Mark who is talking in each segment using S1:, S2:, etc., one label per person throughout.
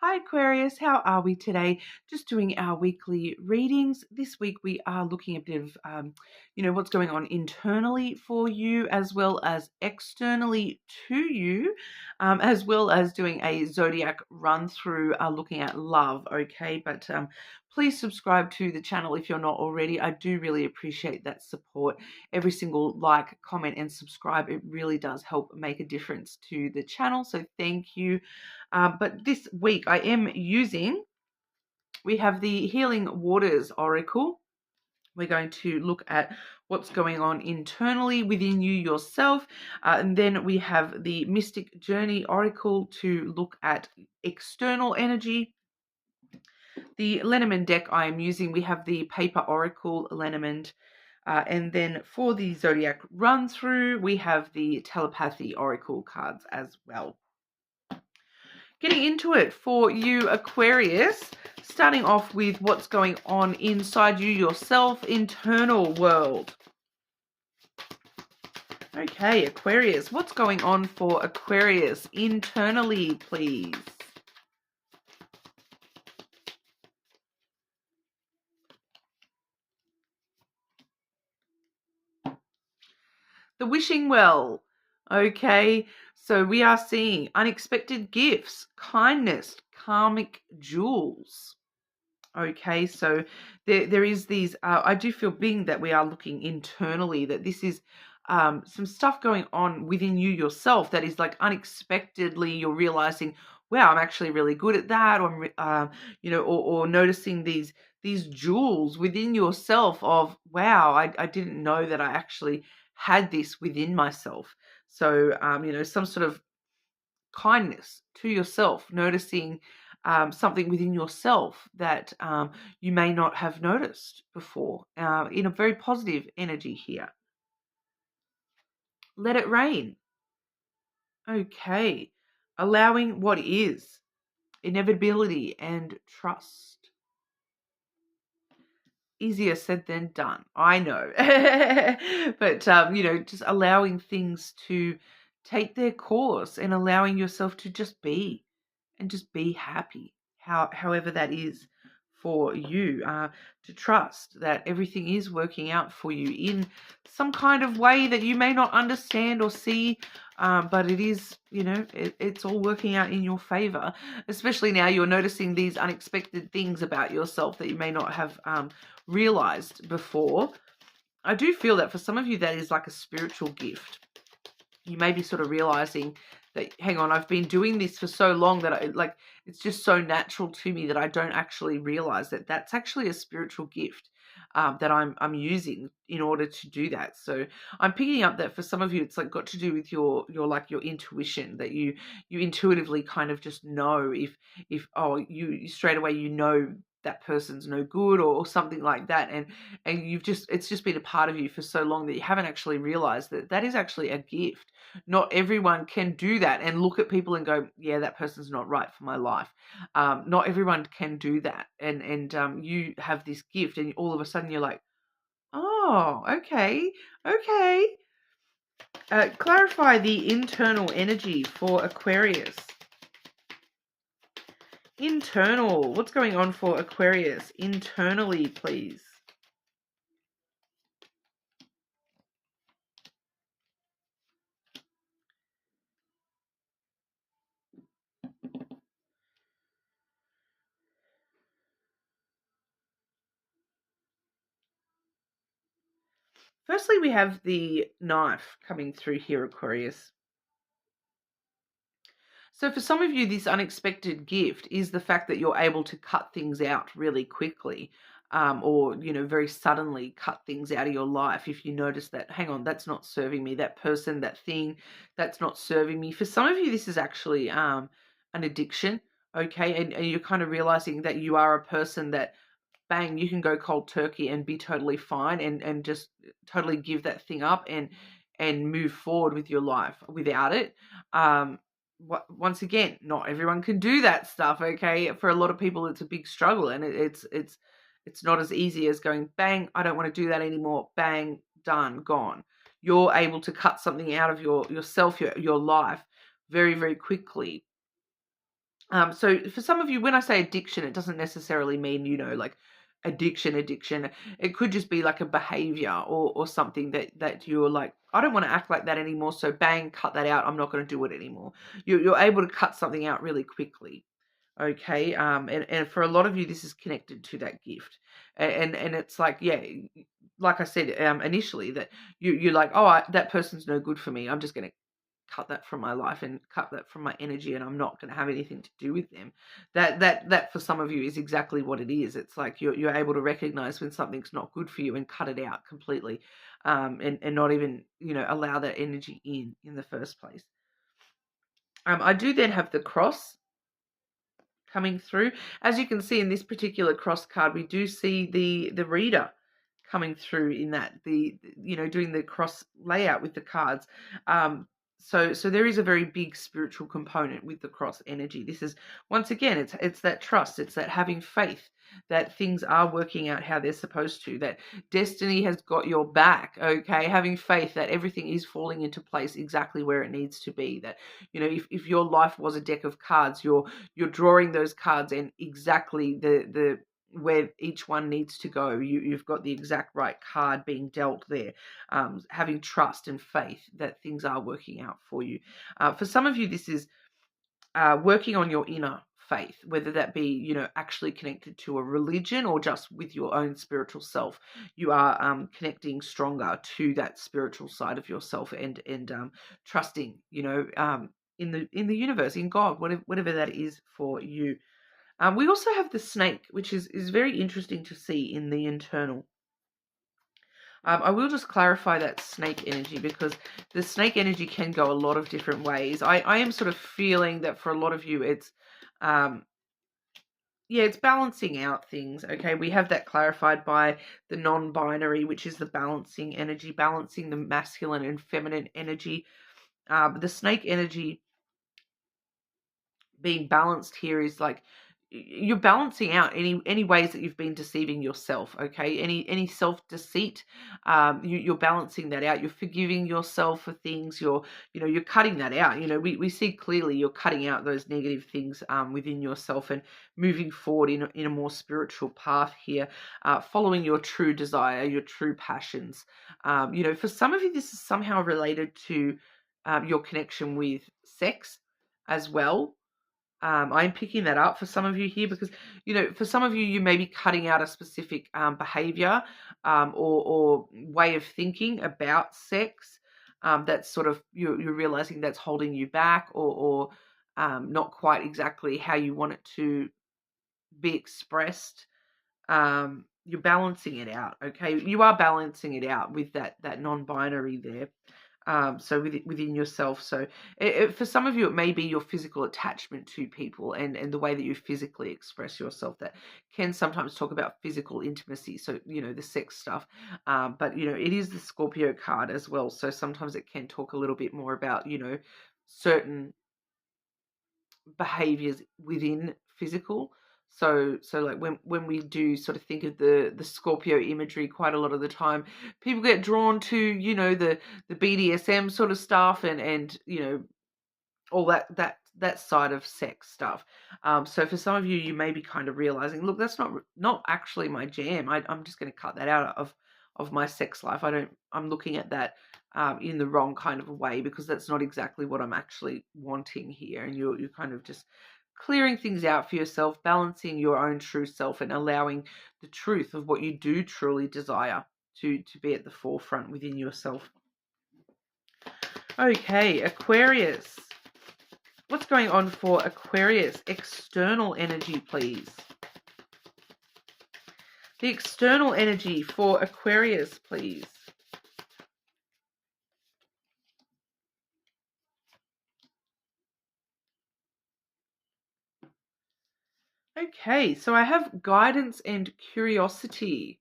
S1: Hi Aquarius, how are we today? Just doing our weekly readings. This week we are looking a bit of, what's going on internally for you as well as externally to you, as well as doing a zodiac run through looking at love, okay? But please subscribe to the channel if you're not already. I do really appreciate that support. Every single like, comment and subscribe, it really does help make a difference to the channel. So thank you. But this week I am we have the Healing Waters Oracle. We're going to look at what's going on internally within you yourself. And then we have the Mystic Journey Oracle to look at external energy. The Lenormand deck I am using, we have the Paper Oracle Lenormand. And then for the Zodiac run through, we have the Telepathy Oracle cards as well. Getting into it for you, Aquarius, starting off with what's going on inside you yourself, internal world. Okay, Aquarius, what's going on for Aquarius internally, please? The wishing well. Okay, so we are seeing unexpected gifts, kindness, karmic jewels. Okay, so there is these, I do feel being that we are looking internally, that this is some stuff going on within you yourself that is like unexpectedly you're realizing, wow, I'm actually really good at that, or, or noticing these jewels within yourself of, wow, I didn't know that I actually had this within myself. So, some sort of kindness to yourself, noticing something within yourself that you may not have noticed before, in a very positive energy here. Let it rain. Okay. Allowing what is, inevitability and trust. Easier said than done, I know. But, just allowing things to take their course and allowing yourself to just be and just be happy, however that is for you, to trust that everything is working out for you in some kind of way that you may not understand or see, but it is, it's all working out in your favor, especially now you're noticing these unexpected things about yourself that you may not have realized before. I do feel that for some of you that is like a spiritual gift. You may be sort of realizing that, hang on, I've been doing this for so long that it's just so natural to me that I don't actually realize that that's actually a spiritual gift that I'm using in order to do that. So I'm picking up that for some of you, it's like got to do with your intuition, that you intuitively kind of just know if you straight away, that person's no good or something like that, and it's just been a part of you for so long that you haven't actually realized that that is actually a gift. Not everyone can do that and look at people and go, yeah, that person's not right for my life. Not everyone can do that, and you have this gift, and all of a sudden you're like, oh, okay. Clarify the internal energy for Aquarius. Internal. What's going on for Aquarius internally, please? Firstly, we have the knife coming through here, Aquarius. So for some of you, this unexpected gift is the fact that you're able to cut things out really quickly, or, very suddenly cut things out of your life. If you notice that, hang on, that's not serving me, that person, that thing, that's not serving me. For some of you, this is actually an addiction, okay? And you're kind of realizing that you are a person that, bang, you can go cold turkey and be totally fine and just totally give that thing up and move forward with your life without it. Once again, not everyone can do that stuff, okay? For a lot of people, it's a big struggle, and it's not as easy as going, bang, I don't want to do that anymore, bang, done, gone. You're able to cut something out of yourself, your life very, very quickly. So for some of you, when I say addiction, it doesn't necessarily mean, like addiction. It could just be like a behavior or something that you're like, I don't want to act like that anymore. So bang, cut that out. I'm not going to do it anymore. You're able to cut something out really quickly. Okay. And for a lot of you, this is connected to that gift. And it's like, yeah, like I said, initially, that you're like, oh, that person's no good for me. I'm just going to cut that from my life and cut that from my energy, and I'm not going to have anything to do with them. That for some of you is exactly what it is. It's like you're able to recognize when something's not good for you and cut it out completely, and not even allow that energy in the first place. I do then have the cross coming through. As you can see in this particular cross card, we do see the reader coming through in that, doing the cross layout with the cards. So there is a very big spiritual component with the cross energy. This is, once again, it's that trust, it's that having faith that things are working out how they're supposed to, that destiny has got your back, okay? Having faith that everything is falling into place exactly where it needs to be, that, if your life was a deck of cards, you're drawing those cards and exactly the where each one needs to go. You've got the exact right card being dealt there. Having trust and faith that things are working out for you. For some of you, this is working on your inner faith, whether that be, actually connected to a religion or just with your own spiritual self. You are connecting stronger to that spiritual side of yourself and trusting, in the universe, in God, whatever that is for you. We also have the snake, which is very interesting to see in the internal. I will just clarify that snake energy, because the snake energy can go a lot of different ways. I am sort of feeling that for a lot of you, it's it's balancing out things. Okay, we have that clarified by the non-binary, which is the balancing energy, balancing the masculine and feminine energy. The snake energy being balanced here is like you're balancing out any ways that you've been deceiving yourself. Okay, any self-deceit, you're balancing that out. You're forgiving yourself for things. You're cutting that out. We see clearly you're cutting out those negative things within yourself and moving forward in a more spiritual path here, following your true desire, your true passions. For some of you, this is somehow related to your connection with sex as well. I'm picking that up for some of you here, because, for some of you, you may be cutting out a specific behavior or way of thinking about sex that's sort of, you're realizing that's holding you back, or not quite exactly how you want it to be expressed. You're balancing it out, okay? You are balancing it out with that non-binary there. So within yourself. So for some of you, it may be your physical attachment to people and the way that you physically express yourself that can sometimes talk about physical intimacy. So, the sex stuff. But, it is the Scorpio card as well. So sometimes it can talk a little bit more about, certain behaviors within physical. So like when we do sort of think of the Scorpio imagery, quite a lot of the time people get drawn to, the BDSM sort of stuff and all that side of sex stuff. So for some of you, you may be kind of realizing, look, that's not actually my jam. I'm just going to cut that out of my sex life. I'm looking at that in the wrong kind of a way, because that's not exactly what I'm actually wanting here. And you're kind of just clearing things out for yourself, balancing your own true self and allowing the truth of what you do truly desire to be at the forefront within yourself. Okay, Aquarius. What's going on for Aquarius? External energy, please. The external energy for Aquarius, please. Okay, so I have guidance and curiosity.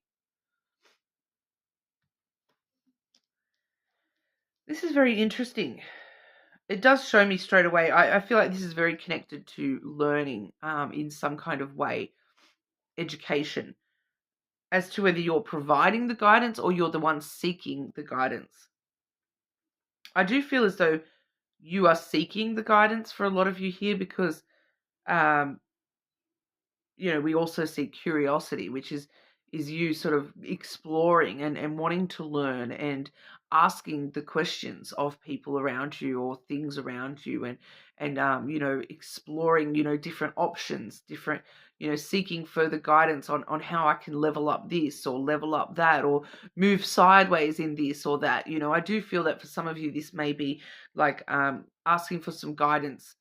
S1: This is very interesting. It does show me straight away. I feel like this is very connected to learning in some kind of way, education, as to whether you're providing the guidance or you're the one seeking the guidance. I do feel as though you are seeking the guidance for a lot of you here, because Um, we also see curiosity, which is you sort of exploring and wanting to learn and asking the questions of people around you or things around you, and exploring, different options, different, seeking further guidance on how I can level up this or level up that or move sideways in this or that. I do feel that for some of you this may be like asking for some guidance,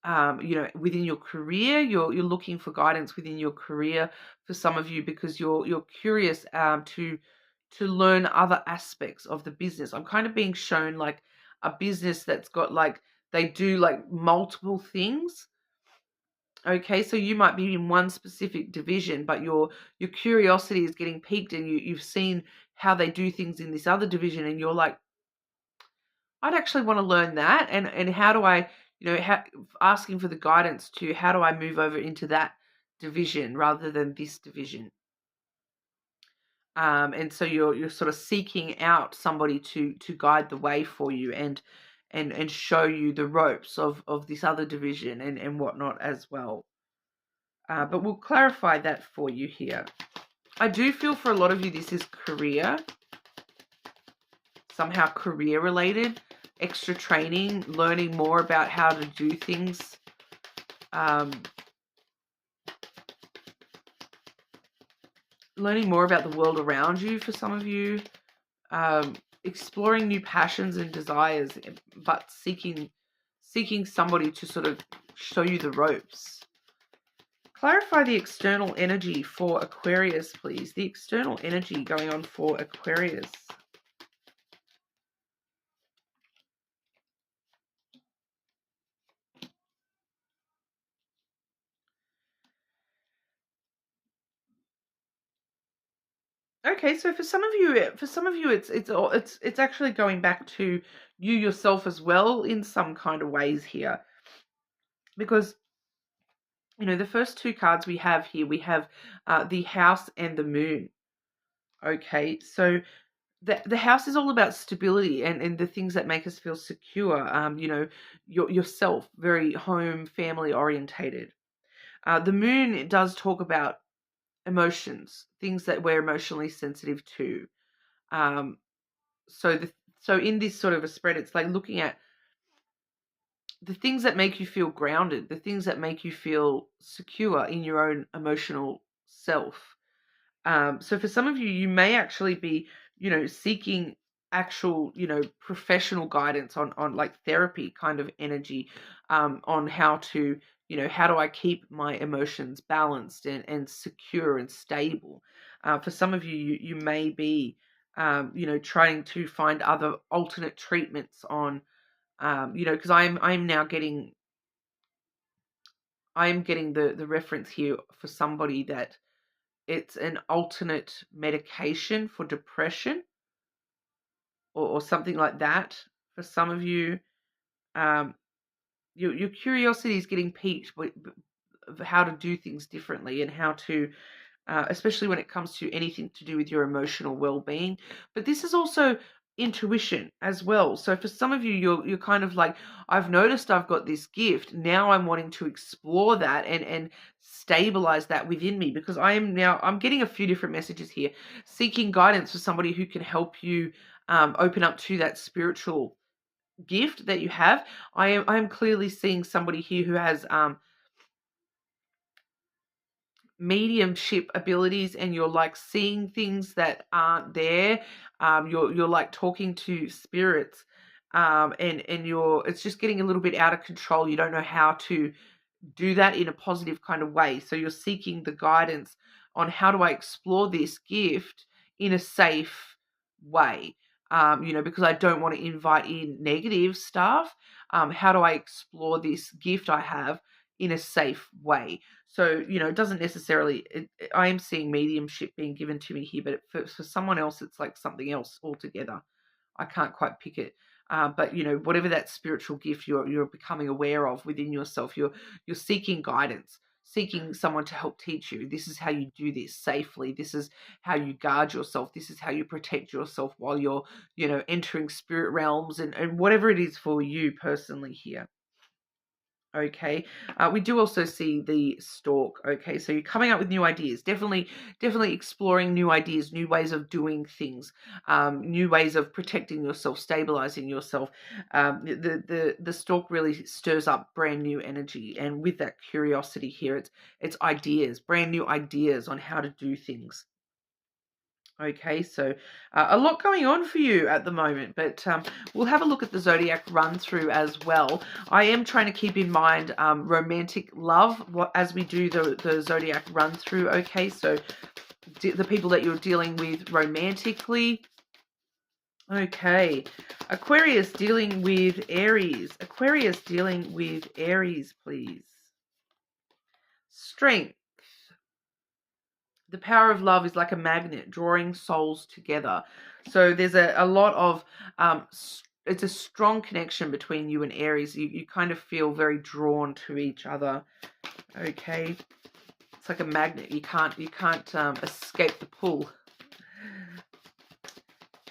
S1: within your career. You're looking for guidance within your career for some of you, because you're curious to learn other aspects of the business. I'm kind of being shown like a business that's got like, they do like multiple things. Okay, so you might be in one specific division, but your curiosity is getting piqued, and you've seen how they do things in this other division, and you're like, I'd actually want to learn that, and how do I, asking for the guidance to how do I move over into that division rather than this division. And so you're sort of seeking out somebody to guide the way for you, and show you the ropes of this other division and whatnot as well. But we'll clarify that for you here. I do feel for a lot of you this is career, somehow career related, extra training, learning more about how to do things. Learning more about the world around you for some of you. Exploring new passions and desires, but seeking somebody to sort of show you the ropes. Clarify the external energy for Aquarius, please. The external energy going on for Aquarius. Okay, so for some of you, it's actually going back to you yourself as well in some kind of ways here, because the first two cards we have here, we have the House and the Moon. Okay, so the House is all about stability and the things that make us feel secure. Yourself, very home, family orientated. The Moon, it does talk about emotions, things that we're emotionally sensitive to. Um, so in this sort of a spread, it's like looking at the things that make you feel grounded, the things that make you feel secure in your own emotional self. So for some of you, you may actually be, seeking actual, professional guidance on like therapy kind of energy, on how to, how do I keep my emotions balanced and secure and stable. For some of you, you may be, trying to find other alternate treatments on, because I'm now getting, the reference here for somebody that it's an alternate medication for depression, or something like that. For some of you, your curiosity is getting piqued of how to do things differently, and how to, especially when it comes to anything to do with your emotional well-being. But this is also intuition as well. So for some of you, you're kind of like, I've noticed I've got this gift. Now I'm wanting to explore that and stabilize that within me, because I'm getting a few different messages here, seeking guidance for somebody who can help you open up to that spiritual gift that you have. I'm clearly seeing somebody here who has mediumship abilities, and you're like seeing things that aren't there. You're like talking to spirits, and it's just getting a little bit out of control. You don't know how to do that in a positive kind of way. So you're seeking the guidance on how do I explore this gift in a safe way. Because I don't want to invite in negative stuff. How do I explore this gift I have in a safe way? So, it doesn't necessarily, I am seeing mediumship being given to me here, but for someone else, it's like something else altogether. I can't quite pick it. But whatever that spiritual gift you're becoming aware of within yourself, you're seeking guidance, seeking someone to help teach you. This is how you do this safely. This is how you guard yourself. This is how you protect yourself while you're, entering spirit realms and whatever it is for you personally here. Okay, we do also see the stork. Okay, so you're coming up with new ideas. Definitely exploring new ideas, new ways of doing things, new ways of protecting yourself, stabilizing yourself. The stork really stirs up brand new energy, and with that curiosity here, it's ideas, brand new ideas on how to do things. Okay, so a lot going on for you at the moment, but we'll have a look at the zodiac run through as well. I am trying to keep in mind romantic love as we do the zodiac run through. Okay, so the people that you're dealing with romantically. Okay, Aquarius dealing with Aries. Aquarius dealing with Aries, please. Strength. The power of love is like a magnet drawing souls together. So there's a lot of it's a strong connection between you and Aries. You kind of feel very drawn to each other. Okay, it's like a magnet. You can't escape the pull.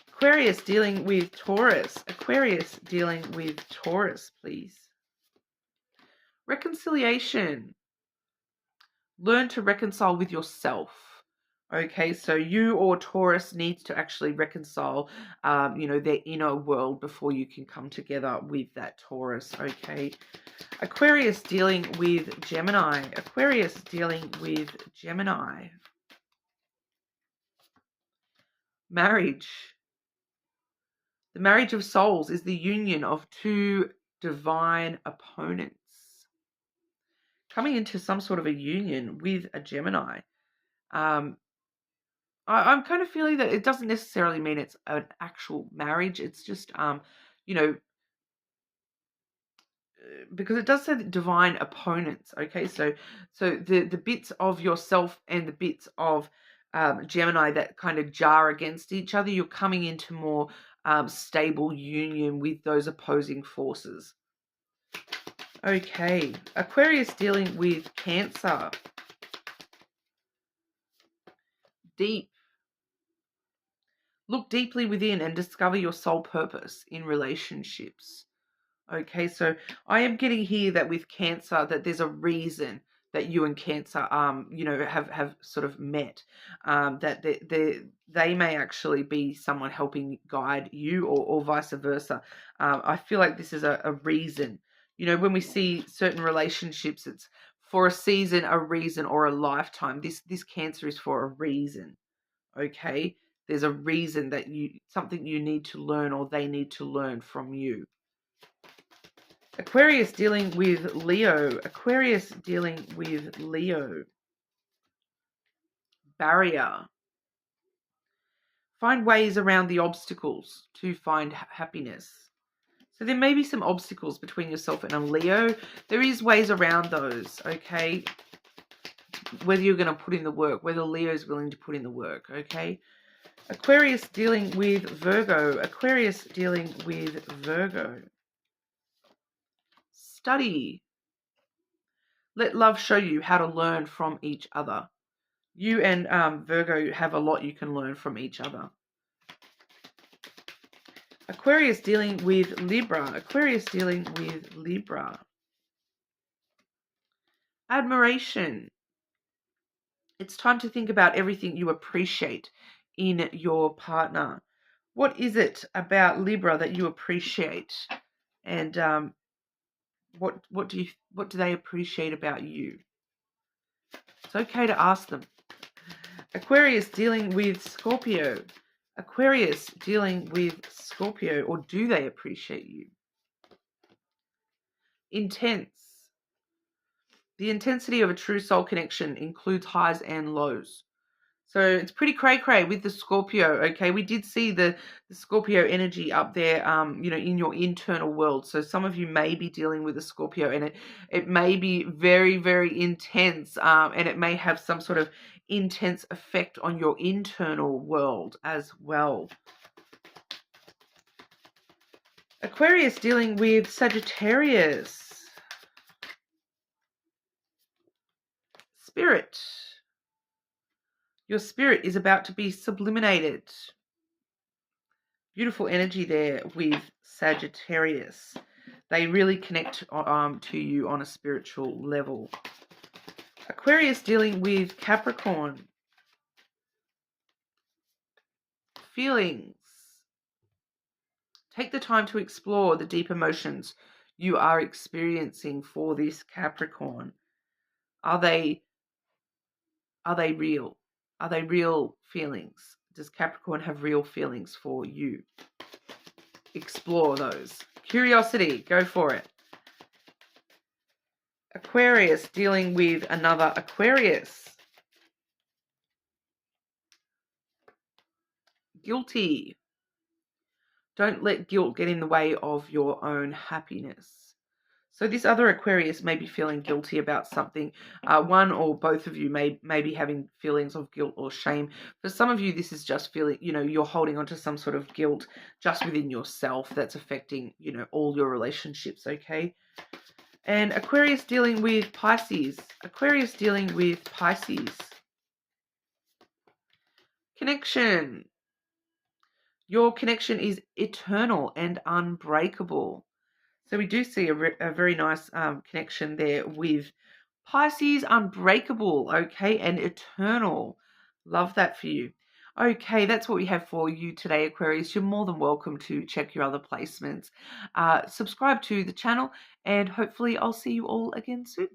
S1: Aquarius dealing with Taurus. Aquarius dealing with Taurus, please. Reconciliation. Learn to reconcile with yourself. Okay, so you or Taurus needs to actually reconcile, their inner world before you can come together with that Taurus. Okay, Aquarius dealing with Gemini. Aquarius dealing with Gemini. Marriage. The marriage of souls is the union of two divine opponents coming into some sort of a union with a Gemini. I'm kind of feeling that it doesn't necessarily mean it's an actual marriage. It's just, because it does say divine opponents. Okay, so the bits of yourself and the bits of Gemini that kind of jar against each other, you're coming into more stable union with those opposing forces. Okay, Aquarius dealing with Cancer. Deep. Look deeply within and discover your soul purpose in relationships. Okay, so I am getting here that with Cancer, that there's a reason that you and Cancer, have sort of met. That they may actually be someone helping guide you, or vice versa. I feel like this is a reason. When we see certain relationships, it's for a season, a reason, or a lifetime. This Cancer is for a reason. Okay, there's a reason that something you need to learn, or they need to learn from you. Aquarius dealing with Leo. Aquarius dealing with Leo. Barrier. Find ways around the obstacles to find happiness. So there may be some obstacles between yourself and a Leo. There is ways around those, okay? Whether you're going to put in the work, whether Leo's willing to put in the work, okay? Aquarius dealing with Virgo. Aquarius dealing with Virgo. Study. Let love show you how to learn from each other. You and Virgo have a lot you can learn from each other. Aquarius dealing with Libra. Aquarius dealing with Libra. Admiration. It's time to think about everything you appreciate in your partner. What is it about Libra that you appreciate? And what do they appreciate about you? It's okay to ask them. Aquarius dealing with Scorpio. Aquarius dealing with Scorpio, or do they appreciate you? Intense. The intensity of a true soul connection includes highs and lows. So it's pretty cray-cray with the Scorpio, okay? We did see the Scorpio energy up there, in your internal world. So some of you may be dealing with a Scorpio, and it may be very, very intense, and it may have some sort of intense effect on your internal world as well. Aquarius dealing with Sagittarius. Spirit. Your spirit is about to be sublimated. Beautiful energy there with Sagittarius. They really connect to you on a spiritual level. Aquarius dealing with Capricorn. Feelings. Take the time to explore the deep emotions you are experiencing for this Capricorn. Are they real? Are they real feelings? Does Capricorn have real feelings for you? Explore those. Curiosity, go for it. Aquarius dealing with another Aquarius. Guilty. Don't let guilt get in the way of your own happiness. So this other Aquarius may be feeling guilty about something. One or both of you may be having feelings of guilt or shame. For some of you, this is just feeling, you're holding on to some sort of guilt just within yourself that's affecting, all your relationships, okay? And Aquarius dealing with Pisces. Aquarius dealing with Pisces. Connection. Your connection is eternal and unbreakable. So we do see a very nice connection there with Pisces, unbreakable, okay, and eternal. Love that for you. Okay, that's what we have for you today, Aquarius. You're more than welcome to check your other placements. Subscribe to the channel, and hopefully I'll see you all again soon.